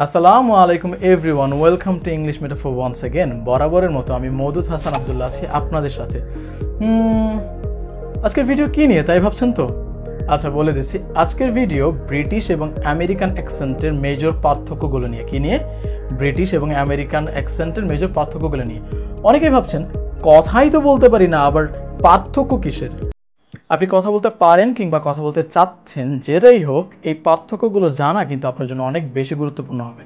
আসসালামু আলাইকুম everyone, welcome to English metaphor once again. বরাবরের মতো আমি মওদুদ হাসান আব্দুল্লাহ আছি আপনাদের সাথে। আজকের ভিডিও কী নিয়ে তাই ভাবছেন তো? আচ্ছা বলে দিচ্ছি, আজকের ভিডিও ব্রিটিশ এবং আমেরিকান অ্যাকসেন্টের মেজর পার্থক্যগুলো নিয়ে। কী নিয়ে? ব্রিটিশ এবং আমেরিকান অ্যাকসেন্টের মেজর পার্থক্যগুলো নিয়ে। অনেকেই ভাবছেন কথাই তো বলতে পারি না, আবার পার্থক্য কিসের? আপনি কথা বলতে পারেন কিংবা কথা বলতে চাচ্ছেন, যেটাই হোক এই পার্থক্যগুলো জানা কিন্তু আপনার জন্য অনেক বেশি গুরুত্বপূর্ণ হবে।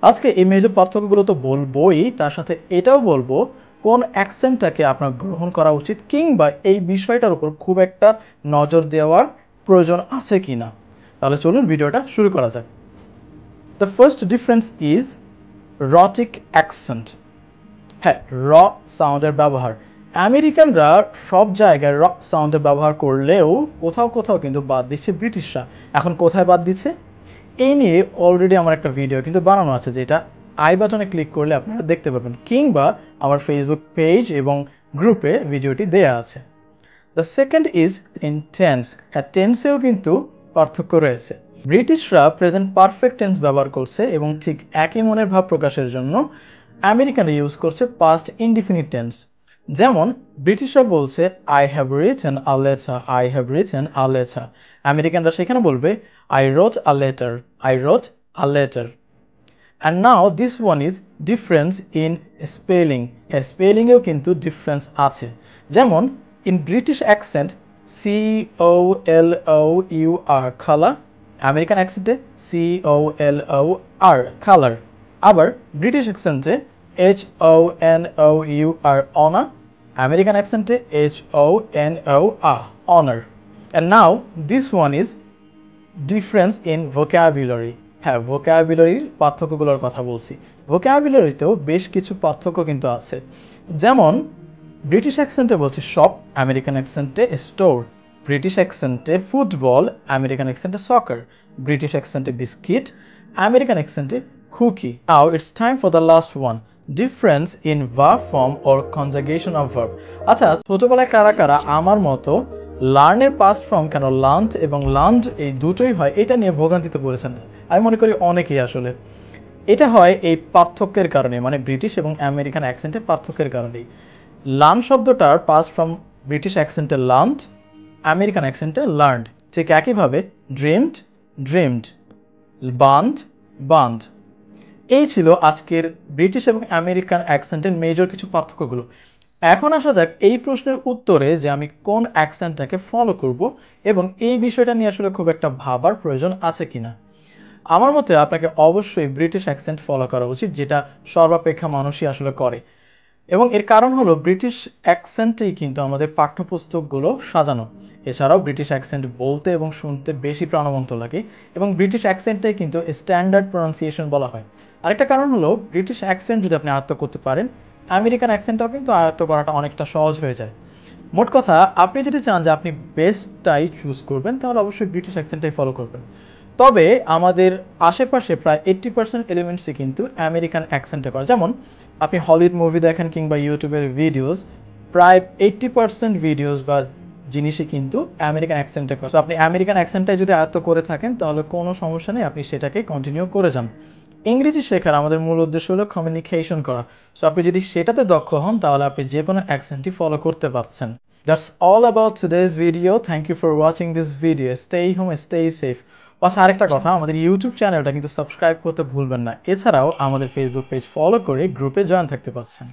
আজকে এই মেজর পার্থক্যগুলো তো বলবোই, তার সাথে এটাও বলবো কোন অ্যাকসেন্টটাকে আপনার গ্রহণ করা উচিত কিংবা এই বিষয়টার উপর খুব একটা নজর দেওয়ার প্রয়োজন আছে কি না। তাহলে চলুন ভিডিওটা শুরু করা যাক। The first difference is rhotic accent. হ্যাঁ, র সাউন্ডের ব্যবহার। আমেরিকানরা সব জায়গায় র সাউন্ডের ব্যবহার করলেও কোথাও কোথাও কিন্তু বাদ দিচ্ছে ব্রিটিশরা। এখন কোথায় বাদ দিচ্ছে এই নিয়ে অলরেডি আমার একটা ভিডিও কিন্তু বানানো আছে, যেটা আই বাটনে ক্লিক করলে আপনারা দেখতে পাবেন, কিংবা আমার ফেসবুক পেজ এবং গ্রুপে ভিডিওটি দেয়া আছে। The second is in tense. হ্যাঁ, টেন্সেও কিন্তু পার্থক্য রয়েছে। ব্রিটিশরা প্রেজেন্ট পারফেক্ট টেন্স ব্যবহার করছে এবং ঠিক একই মনের ভাব প্রকাশের জন্য আমেরিকানরা ইউজ করছে পাস্ট ইনডিফিনিট টেন্স। যেমন ব্রিটিশরা বলছে I have written a letter, I have written a letter. আমেরিকানরা সেখানে বলবে I wrote a letter, I wrote a letter. And now this one is difference in spelling. স্পেলিংয়েও কিন্তু ডিফারেন্স আছে। যেমন in British accent COLOUR colour, American অ্যাকসেন্টে COLOR color. আবার British অ্যাকসেন্টে HONOUR অনা, আমেরিকান অ্যাকসেন্টে HONOR honor. And now this one is difference in vocabulary. হ্যাঁ, ভোক্যাবুলারির পার্থক্যগুলোর কথা বলছি। ভোক্যাবুলারিতেও বেশ কিছু পার্থক্য কিন্তু আছে। যেমন ব্রিটিশ অ্যাকসেন্টে বলছে শপ, আমেরিকান অ্যাকসেন্টে স্টোর। ব্রিটিশ অ্যাকসেন্টে ফুটবল, আমেরিকান অ্যাকসেন্টে সকার। ব্রিটিশ অ্যাকসেন্টে বিস্কিট, আমেরিকান অ্যাকসেন্টে cookie. Now it's time for the last one, difference in verb form or conjugation of verb. আচ্ছা, ছোটবেলায় কারা কারা আমার মতো লার্নের পাস্ট ফর্ম কেন লার্নড এবং লার্নড এই দুটোই হয় এটা নিয়ে ভোগান্তিতে পড়েছেন? আমি মনে করি অনেকেই আসলে। এটা হয় এই পার্থক্যের কারণে, মানে ব্রিটিশ এবং আমেরিকান অ্যাকসেন্টের পার্থক্যের কারণেই। লার্ন শব্দটার পাস্ট ফর্ম ব্রিটিশ অ্যাকসেন্টে লার্নড, আমেরিকান অ্যাকসেন্টে লার্নড। ঠিক একইভাবে ড্রিমড, ড্রিমড, বান্ড, বান্ড। এই ছিল আজকের ব্রিটিশ এবং আমেরিকান অ্যাকসেন্টের মেজর কিছু পার্থক্যগুলো। এখন আসা যাক এই প্রশ্নের উত্তরে, যে আমি কোন অ্যাকসেন্টটাকে ফলো করব এবং এই বিষয়টা নিয়ে আসলে খুব একটা ভাবার প্রয়োজন আছে কিনা। আমার মতে আপনাকে অবশ্যই ব্রিটিশ অ্যাকসেন্ট ফলো করা উচিত, যেটা সর্বাপেক্ষা মানুষই আসলে করে। এবং এর কারণ হলো ব্রিটিশ অ্যাকসেন্টেই কিন্তু আমাদের পাঠ্যপুস্তকগুলো সাজানো। এছাড়াও ব্রিটিশ অ্যাকসেন্ট বলতে এবং শুনতে বেশি প্রাণবন্ত লাগে এবং ব্রিটিশ অ্যাকসেন্টটাই কিন্তু স্ট্যান্ডার্ড প্রনাউন্সিয়েশন বলা হয়। আরেকটা কারণ হলো ব্রিটিশ অ্যাকসেন্ট যদি আপনি আয়ত্ত করতে পারেন, আমেরিকান অ্যাকসেন্টটাও কিন্তু আয়ত্ত করাটা অনেকটা সহজ হয়ে যায়। মোট কথা, আপনি যদি চান যে আপনি বেস্টটাই চুজ করবেন, তাহলে অবশ্যই ব্রিটিশ অ্যাকসেন্টটাই ফলো করবেন। তবে আমাদের আশেপাশে প্রায় 80% এলিমেন্টসই কিন্তু আমেরিকান অ্যাকসেন্টে করা। যেমন আপনি হলিউড মুভি দেখেন কিংবা ইউটিউবের ভিডিওস, প্রায় 80% ভিডিওস বা জিনিসই কিন্তু আমেরিকান অ্যাকসেন্টে করা। সো আপনি আমেরিকান অ্যাকসেন্টটাই যদি আয়ত্ত করে থাকেন, তাহলে কোনো সমস্যা নেই, আপনি সেটাকেই কন্টিনিউ করে যান। ইংরেজি শেখার আমাদের মূল উদ্দেশ্য হলো কমিউনিকেশন করা। সো আপনি যদি সেটাতে দক্ষ হন, তাহলে আপনি যে কোনো অ্যাকসেন্টই ফলো করতে পারছেন। That's all about today's video. Thank you for watching this video. Stay home, stay safe. আচ্ছা, আরেকটা কথা, আমাদের ইউটিউব চ্যানেলটা কিন্তু সাবস্ক্রাইব করতে ভুলবেন না। এছাড়াও আমাদের ফেসবুক পেজ ফলো করে গ্রুপে জয়েন থাকতে পারছেন।